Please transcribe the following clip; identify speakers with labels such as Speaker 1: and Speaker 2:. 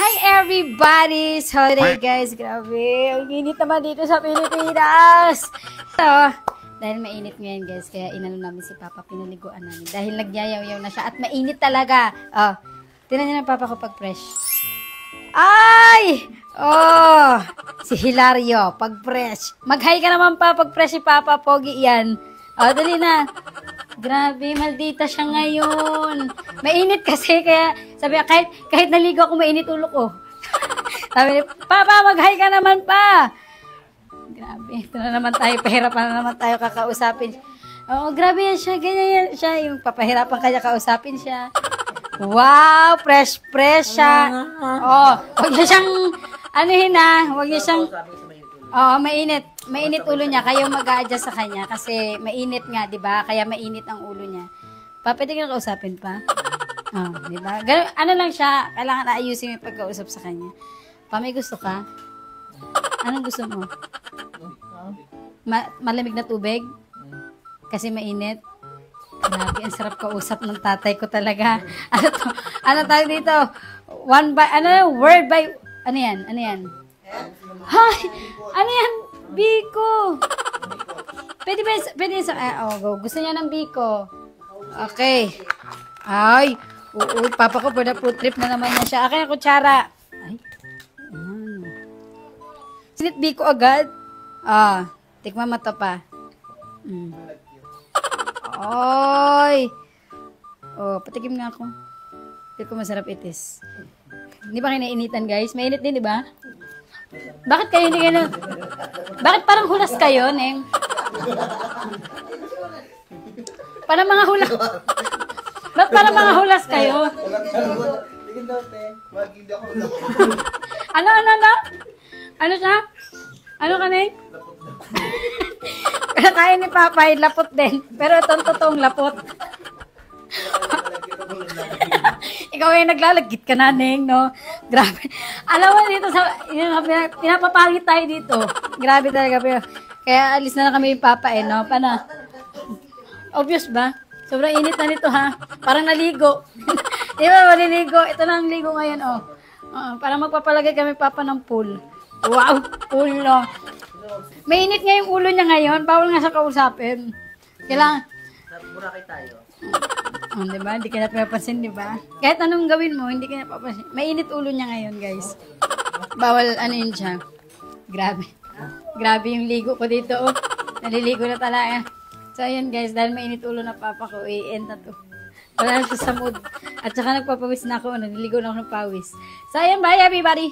Speaker 1: Hi everybody! Sorry guys, grabe. Ang init naman dito sa Pilipinas. So, dahil mainit ngayon guys, kaya inano namin si Papa, pinaliguan namin. Dahil nagyayaw-yaw na siya at mainit talaga. Oh, tinan niyo ng Papa ko pag fresh. Ay! Oh! Si Hilario, pag fresh. Mag-hi ka naman pa pag fresh si Papa, pogi yan. Oh, dali na. Grabe, maldita siya ngayon. Mainit kasi, kaya sabi niya, kahit naligo ako, mainit ulo ko. Sabi niya, Papa, mag-hi ka naman pa. Grabe, ito na naman tayo, pahirapan na naman tayo kakausapin. Oo, grabe yan siya, ganyan yan siya. Yung papahirapan kaya kausapin siya. Wow, fresh siya. Oh, huwag niya siyang, huwag niya siyang, oh, mainit. Mainit ulo niya, kayo mag-a-adjust sa kanya kasi mainit nga, 'di ba? Kaya mainit ang ulo niya. Pa, pwede ka kausapin pa? Oh, 'di ba? Ano lang siya, kailangan ayusin yung pagkausap sa kanya. Pa, may gusto ka? Anong gusto mo? Malamig na tubig? Kasi mainit? Grabe, ang sarap kausap ng tatay ko talaga. Ano to? Ano tawag dito? Word by, ano yan? Hay! Ano yan? Biko! Pwede sa, gusto niya ng Biko. Okay. Ay, Papa ko, pwede food trip na naman niya siya. Akin ang kutsara. Ay, sinit Biko agad. Tikman mo to pa. Ay! Oh, patikim nga ako. Hindi ko masarap itis. Hindi ba kinainitan, guys? Mainit din, di ba? Bakit kayo hindi kayo Bakit parang hulas kayo, Neng? Parang mga hulas. Bakit parang mga hulas kayo? Ano? Ano siya? Ano ka, Neng? Kaya ni Papa, lapot din. Pero itong totoong lapot. Ikaw ay naglalagit ka na, Neng, no? Grabe. Alam mo dito, pinapapangit tayo dito. Grabe talaga. Kaya alis na lang kami yung Papa, no? Paano? Obvious ba? Sobrang init na nito, ha? Parang naligo. Di ba, maliligo? Ito na ang ligo ngayon, oh. Parang magpapalagay kami, Papa, ng pool. Wow, pool, no? Mainit nga yung ulo niya ngayon. Bawal nga sa kausapin. Kailangan.
Speaker 2: Burakay tayo.
Speaker 1: Diba? Hindi ka na pinapansin, diba? Kahit anong gawin mo, hindi ka na papansin. Mainit ulo niya ngayon, guys. Bawal, yun siya. Grabe. Grabe yung ligo ko dito, oh. Naliligo na talaga. So, ayun, guys. Dahil mainit ulo na Papa ko, i-end na to. Wala na siya sa mood. At saka nagpapawis na ako. Naliligo na ako ng pawis. So, ayun, bye, everybody.